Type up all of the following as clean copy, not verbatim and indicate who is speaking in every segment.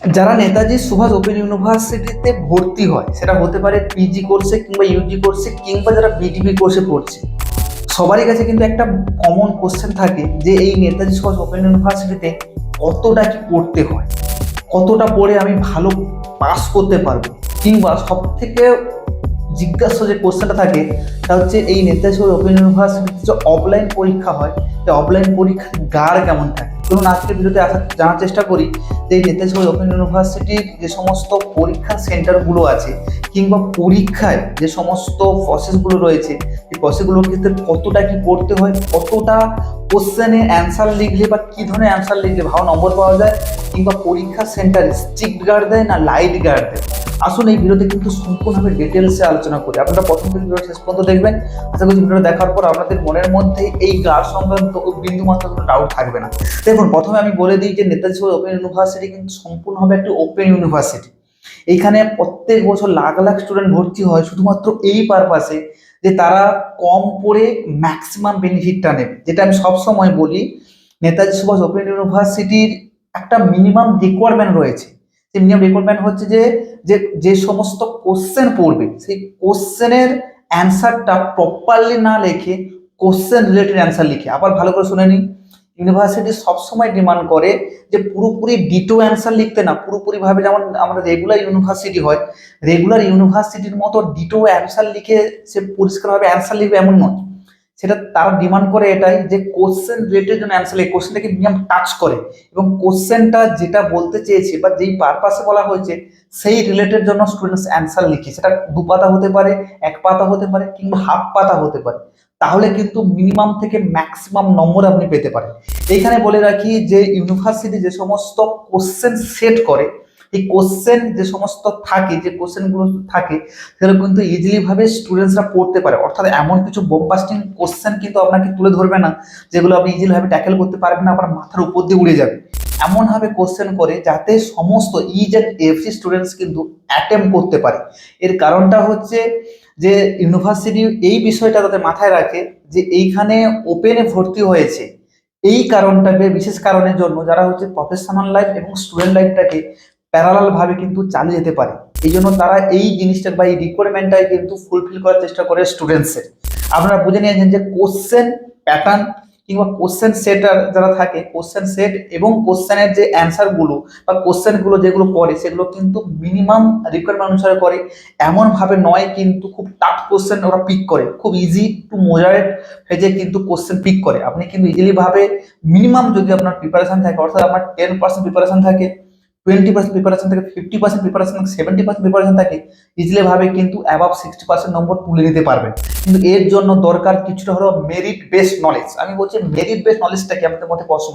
Speaker 1: যারা নেতাজি সুভাষ ওপেন ইউনিভার্সিটিতে ভর্তি হয়, সেটা হতে পারে পিজি কোর্সে কিংবা ইউজি কোর্সে কিংবা যারা বিটিভি কোর্সে পড়ছে, সবারই কাছে কিন্তু একটা কমন কোশ্চেন থাকে যে এই নেতাজি সুভাষ ওপেন ইউনিভার্সিটিতে কতটা কি পড়তে হয়, কতটা পড়ে আমি ভালো পাস করতে পারবো, কিংবা সব থেকে জিজ্ঞাসা যে কোশ্চেনটা থাকে তা হচ্ছে এই নেতাজি সুভাষ ওপেন ইউনিভার্সিটিতে যে অফলাইন পরীক্ষা হয়, যে অফলাইন পরীক্ষার গাঢ় কেমন থাকে। ধরুন আজকের ভিডিওতে জানার চেষ্টা করি যে এই নেতাজি সুভাষ ওপেন ইউনিভার্সিটির যে সমস্ত পরীক্ষার সেন্টারগুলো আছে কিংবা পরীক্ষায় যে সমস্ত প্রসেসগুলো রয়েছে, এই প্রসেসগুলোর ক্ষেত্রে কতটা কি পড়তে হয়, কতটা কোশ্চেনে অ্যান্সার লিখলে বা কি ধরনের অ্যান্সার লিখলে ভালো নম্বর পাওয়া যায়, কিংবা পরীক্ষার সেন্টারে স্ট্রিক্ট গার্ড দেয় না লাইট গার্ড দেয়। আসলে এই ভিডিওতে কিন্তু সম্পূর্ণভাবে ডিটেলসে আলোচনা করি। আপনারা প্রথম থেকে ভিডিও শেষ পর্যন্ত দেখবেন। আশা করছি ভিডিওটা দেখার পর আপনাদের মনের মধ্যে এই গার্ড সংক্রান্ত বিন্দু মাত্র কোনো ডাউট থাকবে না। দেখুন, প্রথমে আমি বলে দিই যে নেতাজি সুভাষ ওপেন ইউনিভার্সিটি কিন্তু সম্পূর্ণভাবে একটি ওপেন ইউনিভার্সিটি। এইখানে প্রত্যেক বছর লাখ লাখ স্টুডেন্ট ভর্তি হয় শুধুমাত্র এই পারপাসে যে তারা কম পড়ে ম্যাক্সিমাম বেনিফিটটা নেবে। যেটা আমি সবসময় বলি, নেতাজি সুভাষ ওপেন ইউনিভার্সিটির একটা মিনিমাম রিকোয়ারমেন্ট রয়েছে। যে মিনিমাম রিকোয়ারমেন্ট হচ্ছে যে যে যে সমস্ত কোশ্চেন পড়বে সেই কোশ্চেনের অ্যান্সারটা প্রপারলি না লিখে কোশ্চেন রিলেটেড অ্যান্সার লিখে। আবার ভালো করে শুনে নিন, ইউনিভার্সিটি সবসময় ডিমান্ড করে যে পুরোপুরি ডিটো অ্যান্সার লিখতে না, পুরোপুরিভাবে যেমন আমাদের রেগুলার ইউনিভার্সিটি হয়, রেগুলার ইউনিভার্সিটির মতো ডিটো অ্যান্সার লিখে সে পরিষ্কারভাবে অ্যান্সার লিখবে এমন নয়। সেটা তারা ডিমান্ড করে এটাই যে কোশ্চেন রিলেটেড যেন অ্যান্সার লিখে, কোশ্চেনটাকে মিনিমাম টাচ করে এবং কোশ্চেনটা যেটা বলতে চেয়েছে বা যেই পারপাসে বলা হয়েছে সেই রিলেটেড জন্য স্টুডেন্টস অ্যান্সার লিখে। সেটা 2 পাতা হতে পারে, 1 পাতা হতে পারে কিংবা হাফ পাতা হতে পারে। তাহলে কিন্তু মিনিমাম থেকে ম্যাক্সিমাম নম্বর আপনি পেতে পারেন। এইখানে বলে রাখি যে ইউনিভার্সিটি যে সমস্ত কোশ্চেন সেট করে, এই কোশ্চেন যে সমস্ত থাকে, যে কোশ্চেনগুলো থাকে সেগুলো কিন্তু ইজিলি ভাবে স্টুডেন্টসরা পড়তে পারে। অর্থাৎ এমন কিছু বোমবাস্টিং কোশ্চেন কিন্তু আপনাকে তুলে ধরবে না যেগুলো আপনি ইজিলি ভাবে ট্যাকেল করতে পারবেন না, আপনার মাথার উপর দিয়ে উড়ে যাবে। এমন ভাবে কোশ্চেন করে যাতে সমস্ত ইজ এন্ড এভরি স্টুডেন্টস কিন্তু অ্যাটেম্প করতে পারে। এর কারণটা হচ্ছে যে ইউনিভার্সিটি এই বিষয়টা তাদের মাথায় রাখে যে এইখানে ওপেনে ভর্তি হয়েছে, এই কারণটাকে বিশেষ কারণের জন্য যারা হচ্ছে প্রফেশনাল লাইফ এবং স্টুডেন্ট লাইফটাকে প্যারালাল ভাবে কিন্তু চালিয়ে যেতে পারে। এই জন্য তারা এই জিনিসটা বা এই রিকোয়ারমেন্টটাই কিন্তু ফুলফিল করার চেষ্টা করে স্টুডেন্টসের। আপনারা বুঝে নিয়েছেন যে কোশ্চেন প্যাটার্ন কিংবা কোশ্চেন সেটার যারা থাকে, কোশ্চেন সেট এবং কোশ্চেনের যে অ্যান্সার গুলো বা কোশ্চেন গুলো যেগুলো করে সেগুলো কিন্তু মিনিমাম রিকোয়ারমেন্ট অনুসারে করে। এমন ভাবে নয় কিন্তু খুব টাফ কোশ্চেন ওরা পিক করে, খুব ইজি টু মডারেট ফেজে কিন্তু কোশ্চেন পিক করে। আপনি কিন্তু ইজিলি ভাবে মিনিমাম যদি আপনার প্রিপারেশন থাকে, অর্থাৎ আপনার 10% প্রিপারেশন থাকে, 20% প্রিপারেশন থাকে, 50% প্রিপারেশন থাকে, 70% প্রিপারেশন থাকে, ইজিলি ভাবে কিন্তু অ্যাবাভ 60% নম্বর তুলে নিতে পারবেন। কিন্তু এর জন্য দরকার কিছুটা হলো মেরিট বেসড নলেজ। আমি বলছি মেরিট বেসড নলেজটা কি, আপনাদের মধ্যে প্রশ্ন।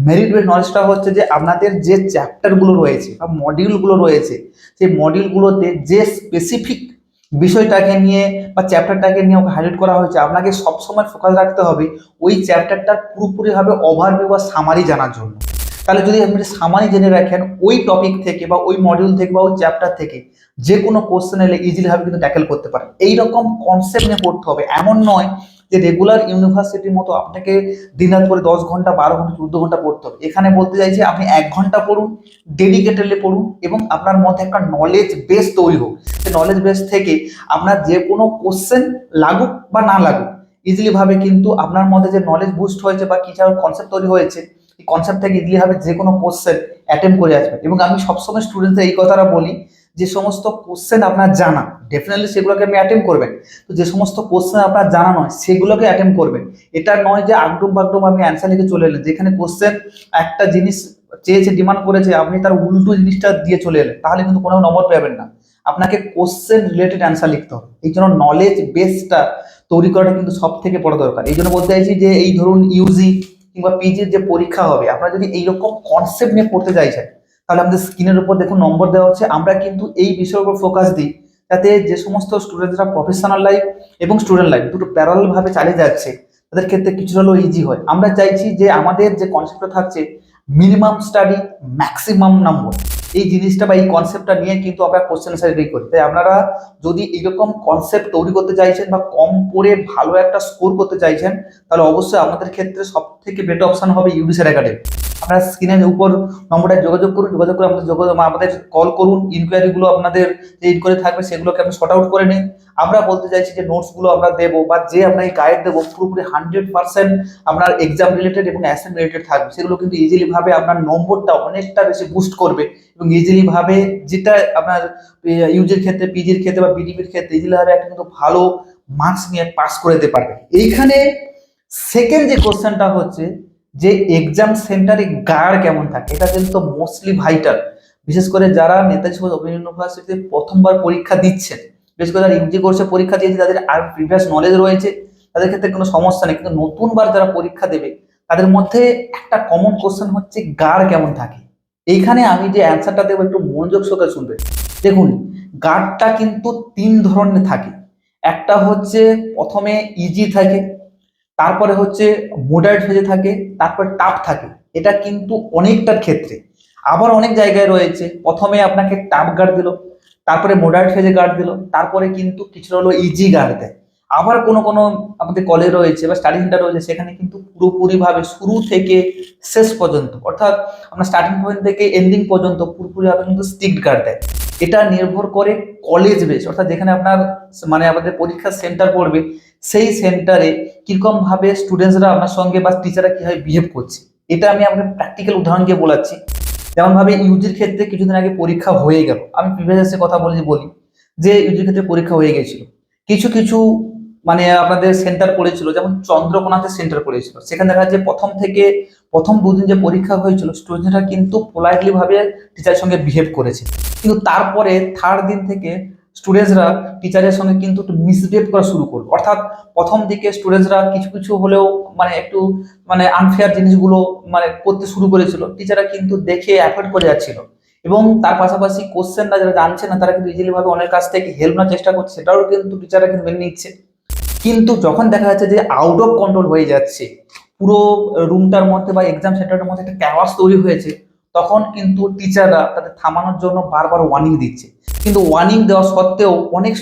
Speaker 1: মেরিট বেসড নলেজটা হচ্ছে যে আপনাদের যে চ্যাপ্টারগুলো রয়েছে বা মডিউলগুলো রয়েছে, সেই মডিউলগুলোতে যে স্পেসিফিক বিষয়টাকে নিয়ে বা চ্যাপ্টারটাকে নিয়ে হাইলাইট করা হয়েছে, আপনাকে সবসময় ফোকাস রাখতে হবে ওই চ্যাপ্টারটার পুরোপুরিভাবে ওভারভিউ বা সামারি জানার জন্য। তাহলে যদি আপনি সামারি জেনে রাখেন ওই টপিক থেকে বা ওই মডিউল থেকে বা ওই চ্যাপ্টার থেকে যে কোনো কোশ্চেন এলে ইজিলি ভাবে কিন্তু ট্যাকেল করতে পারেন। এইরকম কনসেপ্ট নিয়ে পড়তে হবে। এমন নয় যে রেগুলার ইউনিভার্সিটির মতো আপনাকে দিন রাত করে 10 ঘন্টা 12 ঘন্টা 14 ঘন্টা পড়তে হবে। এখানে বলতে চাইছি আপনি 1 ঘন্টা পড়ুন, ডেডিকেটেডলি পড়ুন এবং আপনার মধ্যে একটা নলেজ বেস তৈরি হোক। সেই নলেজ বেস থেকে আপনার যে কোনো কোশ্চেন লাগুক বা না লাগুক, ইজিলি ভাবে কিন্তু আপনার মধ্যে যে নলেজ বুস্ট হয়েছে বা কিছু কনসেপ্ট তৈরি হয়েছে, এই কনসেপ্ট থেকে ইজিলি ভাবে যে কোনো কোশ্চেন অ্যাটেম্প করে আসবেন। এবং আমি সবসময় স্টুডেন্টদের এই কথাটা বলি, যে সমস্ত কোশ্চেন আপনার জানা ডেফিনেটলি সেগুলোকে আপনি অ্যাটেম্প করবেন, তো যে সমস্ত কোশ্চেন আপনার জানা নয় সেগুলোকে অ্যাটেম্প করবেন। এটা নয় যে আগডুম বাগডুম আপনি অ্যান্সার লিখে চলে এলেন, যেখানে কোশ্চেন একটা জিনিস চেয়েছে, ডিমান্ড করেছে, আপনি তার উল্টো জিনিসটা দিয়ে চলে এলেন, তাহলে কিন্তু কোনো নম্বর পাবেন না। আপনাকে কোশ্চেন রিলেটেড অ্যান্সার লিখতে হবে। এই জন্য নলেজ বেসটা তৈরি করাটা কিন্তু সব থেকে বড় দরকার। এই জন্য বলতে চাইছি যে এই ধরুন ইউজি কিংবা পিজির যে পরীক্ষা হবে, আপনারা যদি এইরকম কনসেপ্ট নিয়ে পড়তে চাইছেন, তাহলে আমাদের স্ক্রিনের উপর দেখুন নম্বর দেওয়া হচ্ছে। আমরা কিন্তু এই বিষয়ের উপর ফোকাস দিই যাতে যে সমস্ত স্টুডেন্টরা প্রফেশনাল লাইফ এবং স্টুডেন্ট লাইফ দুটো প্যারালাল ভাবে চালিয়ে যাচ্ছে তাদের ক্ষেত্রে কিছুটা হলেও ইজি হয়। আমরা চাইছি যে আমাদের যে কনসেপ্টটা থাকছে মিনিমাম স্টাডি ম্যাক্সিমাম নম্বর, এই জিনিসটা বা এই কনসেপ্টটা নিয়ে কিন্তু আমরা কোশ্চেন অ্যান্সার রেডি করি। তাই আপনারা যদি এইরকম কনসেপ্ট তৈরি করতে চাইছেন বা কম পড়ে ভালো একটা স্কোর করতে চাইছেন, তাহলে অবশ্যই আপনাদের ক্ষেত্রে সব থেকে বেটার অপশন হবে ইউডিসির একাডেমি। আপনার স্ক্রিনের উপর নম্বরটা যোগাযোগ করুন, যোগাযোগ করে আমাদের কল করুন, ইনকোয়ারিগুলো আপনাদের যে ইনকোয়ারি থাকবে সেগুলোকে আপনি শর্ট আউট করে নিন। আমরা বলতে চাইছি যে নোটসগুলো আমরা দেবো বা যে আপনাকে গাইড দেবো পুরোপুরি 100% আপনার এক্সাম রিলেটেড এবং অ্যাসাইনমেন্ট রিলেটেড থাকবে। সেগুলো কিন্তু ইজিলি ভাবে আপনার নম্বরটা অনেকটা বেশি বুস্ট করবে এবং ইজিলি ভাবে যেটা আপনার ইউজির ক্ষেত্রে, পিজির ক্ষেত্রে বা বিডিপির ক্ষেত্রে ইজিলি ভাবে একটা কিন্তু ভালো মার্কস নিয়ে পাস করে দিতে পারবে। এইখানে সেকেন্ড যে কোশ্চেনটা হচ্ছে যে এক্সাম সেন্টারে গার্ড কেমন থাকে, এটা কিন্তু মোস্টলি ভাইটাল। বিশেষ করে যারা নেতাজি সুভাষ ওপেন ইউনিভার্সিটিতে প্রথমবার পরীক্ষা দিচ্ছেন, বিশেষ করে যারা ইউজি কোর্সে পরীক্ষা দিয়েছে, তাদের আর প্রিভিয়াস নলেজ রয়েছে, তাদের ক্ষেত্রে কোনো সমস্যা নেই। কিন্তু নতুনবার যারা পরীক্ষা দেবে তাদের মধ্যে একটা কমন কোশ্চেন হচ্ছে গার্ড কেমন থাকে। এইখানে আমি যে অ্যান্সারটা দেবো একটু মনোযোগ সহকারে শুনবেন। দেখুন, গার্ডটা কিন্তু 3 ধরনের থাকে। একটা হচ্ছে প্রথমে ইজি থাকে, তারপরে হচ্ছে মডারেট ফেজে থাকে, তারপর টাফ থাকে। এটা কিন্তু অনেকটার ক্ষেত্রে। আবার অনেক জায়গায় রয়েছে প্রথমে আপনাকে টাফ গার্ড দিল, তারপরে মডারেট ফেজে গার্ড দিল, তারপরে কিন্তু কিছুটা হলো ইজি গার্ড দেয়। আবার কোনো কোনো আমাদের কলেজ রয়েছে বা স্টাডি সেন্টার রয়েছে, সেখানে কিন্তু পুরোপুরিভাবে শুরু থেকে শেষ পর্যন্ত, অর্থাৎ আপনার স্টার্টিং পয়েন্ট থেকে এন্ডিং পর্যন্ত পুরোপুরিভাবে কিন্তু স্ট্রিক্ট গার্ড দেয়। এটা নির্ভর করে কলেজ বেস, অর্থাৎ যেখানে আপনার মানে আমাদের পরীক্ষার সেন্টার পড়বে সেই সেন্টারে কিরকম ভাবে স্টুডেন্টসরা আপনার সঙ্গে বা টিচাররা কিভাবে বিহেভ করছে। এটা আমি আপনাকে প্র্যাকটিক্যাল উদাহরণ দিয়ে বলাচ্ছি। যেমন ভাবে ইউজির ক্ষেত্রে কিছুদিন আগে পরীক্ষা হয়ে গেল, আমি প্রিভিয়াস কথা বলি যে ইউজির ক্ষেত্রে পরীক্ষা হয়ে গেছিল। কিছু কিছু মানে আপনাদের সেন্টার পড়েছিল, যেমন চন্দ্রকোনাতে সেন্টার পড়েছিল। সেখানে দেখা যাচ্ছে প্রথম দুদিন যে পরীক্ষা হয়েছিল স্টুডেন্টরা কিন্তু পোলাইটলি ভাবে টিচারের সঙ্গে বিহেভ করেছে, কিন্তু তারপরে থার্ড দিন থেকে স্টুডেন্টসরা টিচারের সঙ্গে কিন্তু একটু মিসবিহেভ করা শুরু করলো। অর্থাৎ প্রথম দিকে স্টুডেন্টসরা কিছু কিছু হলেও মানে একটু মানে আনফেয়ার জিনিসগুলো মানে করতে শুরু করেছিল, টিচাররা কিন্তু দেখে অ্যাভয়েড করে যাচ্ছিল। এবং তার পাশাপাশি কোশ্চেনটা যারা জানছে না তারা কিন্তু ইজিলি ভাবে অনেক কাছ থেকে হেল্প নেওয়ার চেষ্টা করছে, সেটাও কিন্তু টিচাররা কিন্তু মেনে নিচ্ছে। কিন্তু যখন দেখা যাচ্ছে যে আউট অফ কন্ট্রোল হয়ে যাচ্ছে, পুরো রুমটার মধ্যে বা এক্সাম সেন্টারের মধ্যে একটা ক্যাওয়াস তৈরি হয়েছে, তখন কিন্তু টিচাররা তাদের থামানোর জন্য বারবার ওয়ার্নিং দিচ্ছে। কিন্তু ওয়ার্নিং দেওয়া সত্ত্বেও অনেক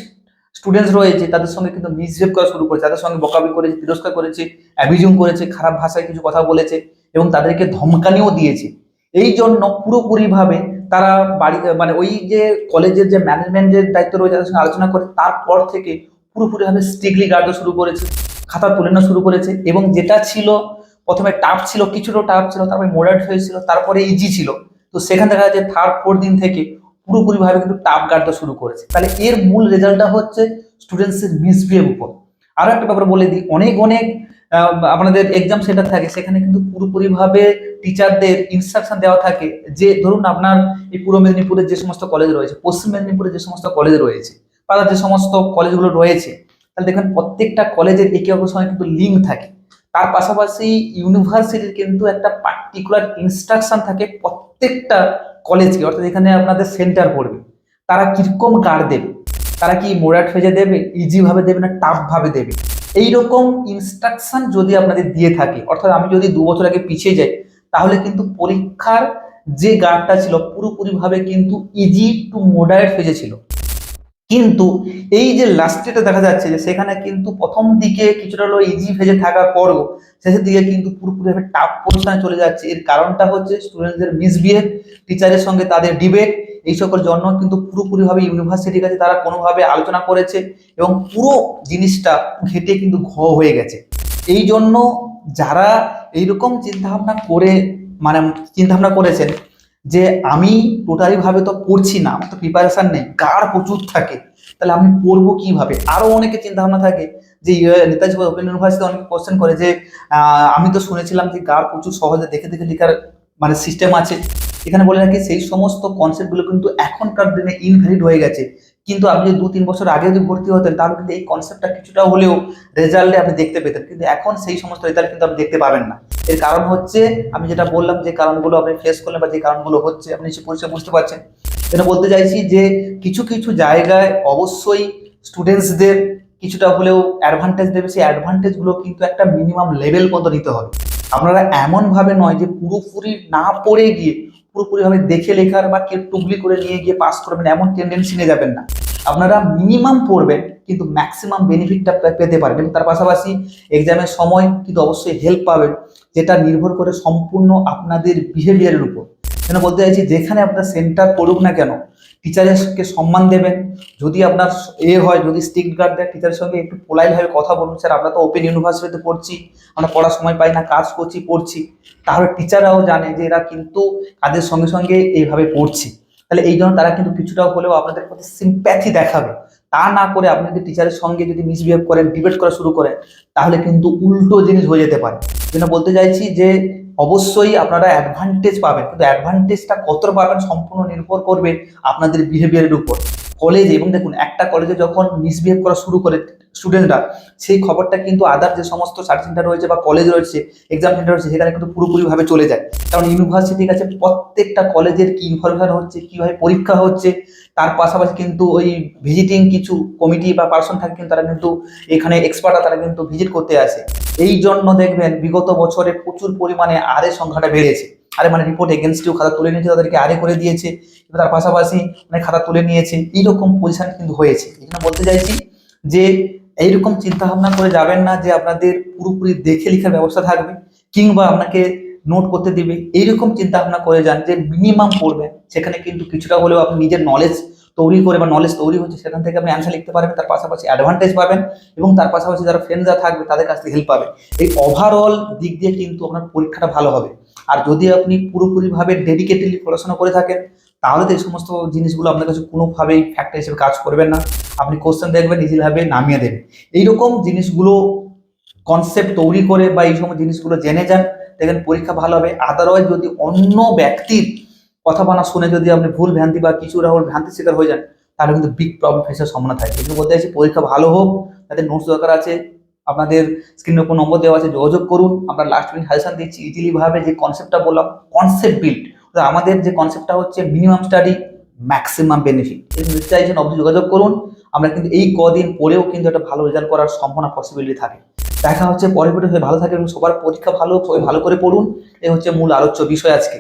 Speaker 1: স্টুডেন্টস রয়েছে তাদের সঙ্গে কিন্তু মিসবিহেভ করা শুরু করেছে, তাদের সঙ্গে বকাবি করেছে, তিরস্কার করেছে, অ্যাবিউজিং করেছে, খারাপ ভাষায় কিছু কথা বলেছে এবং তাদেরকে ধমকানিও দিয়েছে। এই জন্য পুরোপুরিভাবে তারা বাড়িতে মানে ওই যে কলেজের যে ম্যানেজমেন্টের দায়িত্ব রয়েছে তাদের সঙ্গে আলোচনা করে তারপর থেকে পুরোপুরিভাবে স্ট্রিক্টলি গার্ড শুরু করেছে, খাতা তুলে নেওয়া শুরু করেছে। এবং যেটা ছিল প্রথমে টাফ ছিল, কিছুটা টাফ ছিল, তারপরে মডারেট হয়েছিল, তারপরে ইজি ছিল। তো সেখান দেখা যাচ্ছে থার্ড ফোর্থ দিন থেকে পুরোপুরিভাবে কিন্তু টাফ গার্ড শুরু করেছে। তাহলে এর মূল রেজাল্টটা হচ্ছে স্টুডেন্টসের মিসবিহেভ উপর। আরো একটা ব্যাপার বলে দিই, অনেক অনেক আপনাদের এক্সাম সেন্টার থাকে, সেখানে কিন্তু পুরোপুরিভাবে টিচারদের ইনস্ট্রাকশন দেওয়া থাকে যে ধরুন আপনার এই পূর্ব মেদিনীপুরের যে সমস্ত কলেজ রয়েছে, পশ্চিম মেদিনীপুরের যে সমস্ত কলেজ রয়েছে, বা যে সমস্ত কলেজগুলো রয়েছে, তাহলে দেখবেন প্রত্যেকটা কলেজের একে অপরের সঙ্গে কিন্তু লিঙ্ক থাকে। তার পাশাপাশি ইউনিভার্সিটির কিন্তু একটা পার্টিকুলার ইনস্ট্রাকশন থাকে প্রত্যেকটা কলেজকে, অর্থাৎ এখানে আপনাদের সেন্টার পড়বে তারা কিরকম গার্ড দেবে, তারা কি মোডারেট ফেজে দেবে, ইজি ভাবে দেবে না টাফ ভাবে দেবে। এইরকম ইনস্ট্রাকশন যদি আপনাদের দিয়ে থাকে, অর্থাৎ আমি যদি 2 বছর আগে পিছিয়ে যাই, তাহলে কিন্তু পরীক্ষার যে গার্ডটা ছিল পুরোপুরি ভাবে কিন্তু ইজি টু মোডারেট ফেজে ছিল। কিন্তু এই যে লাস্টেটা দেখা যাচ্ছে যে সেখানে কিন্তু প্রথম দিকে কিছুটা হলো ইজি ফেজে থাকার পরও শেষের দিকে কিন্তু পুরোপুরিভাবে টাফ পজিশনে চলে যাচ্ছে। এর কারণটা হচ্ছে স্টুডেন্টদের মিসবিহেভ, টিচারের সঙ্গে তাদের ডিবেট, এই সকল জন্য কিন্তু পুরোপুরিভাবে ইউনিভার্সিটির কাছে তারা কোনোভাবে আলোচনা করেছে এবং পুরো জিনিসটা ঘেটে কিন্তু হয়ে গেছে। এই জন্য যারা এইরকম চিন্তাভাবনা করে মানে চিন্তাভাবনা করেছেন যে আমি টোটালি ভাবে তো পড়ছি না, আমার তো প্রিপারেশন নেই, গাঢ় প্রচুর থাকে, তাহলে আমি পড়বো কিভাবে। আরো অনেকে চিন্তা ভাবনা থাকে যে নেতাজি ওপেন ইউনিভার্সিটি অনেকে কোশ্চেন করে যে আমি তো শুনেছিলাম যে গাঢ় প্রচুর সহজে দেখে দেখে লেখার মানে সিস্টেম আছে। এখানে বলে রাখি সেই সমস্ত কনসেপ্টগুলো কিন্তু এখনকার দিনে ইনভ্যালিড হয়ে গেছে। কিন্তু আপনি যদি 2-3 বছর আগে যদি ভর্তি হতেন তাহলে কিন্তু এই কনসেপ্টটা কিছুটা হলেও রেজাল্টে আপনি দেখতে পেতেন, কিন্তু এখন সেই সমস্ত রেজাল্ট কিন্তু আপনি দেখতে পাবেন না। এর কারণ হচ্ছে আমি যেটা বললাম, যে কারণগুলো আপনি ফেস করলেন বা যে কারণগুলো হচ্ছে আপনি পরিষ্কার বুঝতে পারছেন। এটা বলতে চাইছি যে কিছু কিছু জায়গায় অবশ্যই স্টুডেন্টসদের কিছুটা হলেও অ্যাডভান্টেজ দেবে, সেই অ্যাডভান্টেজগুলো কিন্তু একটা মিনিমাম লেভেল পর্যন্ত নিতে হবে। আপনারা এমন ভাবে নয় যে পুরোপুরি না পড়ে গিয়ে পুরোপুরিভাবে দেখে লেখার বা কেউ টুকলি করে নিয়ে গিয়ে পাস করবেন এমন টেন্ডেন্সি নিয়ে যাবেন না। আপনারা মিনিমাম পড়বেন কিন্তু ম্যাক্সিমাম বেনিফিটটা পেতে পারবেন। তার পাশাপাশি এক্সামের সময় কিন্তু অবশ্যই হেল্প পাবেন। যেটা নির্ভর করে সম্পূর্ণ আপনাদের বিহেভিয়ারের উপর। যেন বলতে চাইছি, যেখানে আপনার সেন্টার পড়ুক না কেন, টিচারকে সম্মান দেবেন। যদি আপনার হয়, যদি স্ট্রিক্ট গার্ড দেয়, টিচারের সঙ্গে একটু পোলাইটভাবে কথা বলুন, স্যার আমরা তো ওপেন ইউনিভার্সিটিতে পড়ছি, আমরা পড়ার সময় পাই না, কাজ করছি, পড়ছি। তাহলে টিচাররাও জানে যে এরা কিন্তু কাজের সঙ্গে সঙ্গে এইভাবে পড়ছি। তাহলে এই জন্য তারা কিন্তু কিছুটা হলেও আপনাদের প্রতি সিম্প্যাথি দেখাবে। তা না করে আপনি যদি টিচারের সঙ্গে যদি মিসবিহেভ করেন, ডিবেট করা শুরু করেন, তাহলে কিন্তু উল্টো জিনিস হয়ে যেতে পারে। যেন বলতে চাইছি যে অবশ্যই আপনারা অ্যাডভান্টেজ পাবেন, কিন্তু অ্যাডভান্টেজটা কতটা পাবেন সম্পূর্ণ নির্ভর করবে আপনাদের বিহেভিয়ারের উপর। কলেজে, এবং দেখুন একটা কলেজে যখন মিসবিহেভ করা শুরু করে স্টুডেন্টরা, সেই খবরটা কিন্তু আদার যে সমস্ত স্টাডি সেন্টার রয়েছে বা কলেজ রয়েছে, এক্সাম সেন্টার রয়েছে, সেখানে কিন্তু পুরোপুরিভাবে চলে যায়। কারণ ইউনিভার্সিটির কাছে প্রত্যেকটা কলেজের কি ইনফরমেশন হচ্ছে, কিভাবে পরীক্ষা হচ্ছে, তার পাশাপাশি কিন্তু ওই ভিজিটিং কিছু কমিটি বা পার্সন থাকে, কিন্তু তারা কিন্তু এখানে এক্সপার্টরা তারা কিন্তু ভিজিট করতে আসে। এই জন্য দেখবেন বিগত বছরে প্রচুর পরিমাণে আরে সংখ্যাটা বেড়েছে। আরে মানে রিপোর্ট এগেনস্টেও খাতা তুলে নিয়েছে, তাদেরকে আরে করে দিয়েছে, তার পাশাপাশি মানে খাতা তুলে নিয়েছে, এইরকম পজিশন কিন্তু হয়েছে। এই জন্য বলতে চাইছি যে এইরকম চিন্তা ভাবনা করে যাবেন না যে আপনাদের পুরোপুরি দেখে লেখার ব্যবস্থা থাকবে কিংবা আপনাকে নোট করতে দিবে। এইরকম চিন্তা ভাবনা করে যান যে মিনিমাম পড়বেন, সেখানে কিন্তু কিছুটা হলেও আপনি নিজের নলেজ তৈরি করে বা নলেজ তৈরি হচ্ছে সেখান থেকে আপনি অ্যান্সার লিখতে পারবেন, তার পাশাপাশি অ্যাডভান্টেজ পাবেন এবং তার পাশাপাশি যারা ফ্রেন্ডসরা থাকবে তাদের কাছ থেকে হেল্প পাবেন। এই ওভারঅল দিক দিয়ে কিন্তু আপনার পরীক্ষাটা ভালো হবে। আর যদি আপনি পুরোপুরিভাবে ডেডিকেটেডলি পড়াশোনা করে থাকেন, তাহলে তো এই সমস্ত জিনিসগুলো আপনার কাছে কোনোভাবেই ফ্যাক্টর হিসেবে কাজ করবেন না। আপনি কোশ্চেন দেখবেন, ইজিভাবে নামিয়ে দেবেন। এইরকম জিনিসগুলো কনসেপ্ট তৈরি করে বা এই সমস্ত জিনিসগুলো জেনে যান, দেখবেন পরীক্ষা ভালো হবে। আদারওয়াইজ যদি অন্য ব্যক্তির কথা বানা শুনে যদি আপনি ভুল ভ্রান্তি বা কিছু রাহুল ভ্রান্তির শিকার হয়ে যান, তাহলে কিন্তু বিগ প্রবলেম ফেসার সম্ভাবনা থাকে। এগুলো বলতে চাইছি পরীক্ষা ভালো হোক, তাদের নোটস দরকার আছে, আপনাদের স্ক্রিনের উপর নম্বর দেওয়া আছে, যোগাযোগ করুন। আমরা লাস্ট মিনিট সাজেশন দিচ্ছি ইজিলি ভাবে, যে কনসেপ্টটা বললাম কনসেপ্ট বিল্ড। আমাদের যে কনসেপ্টটা হচ্ছে মিনিমাম স্টাডি ম্যাক্সিমাম বেনিফিট। এই যদি চাইছেন অবশ্যই যোগাযোগ করুন। আমরা কিন্তু এই কদিন পরেও কিন্তু একটা ভালো রেজাল্ট করার সম্ভাবনা পসিবিলিটি থাকে। দেখা হচ্ছে পরের ভিডিও। ভালো থাকে এবং সবার পরীক্ষা ভালো হোক, সবাই ভালো করে পড়ুন। এই হচ্ছে মূল আলোচ্য বিষয় আজকে।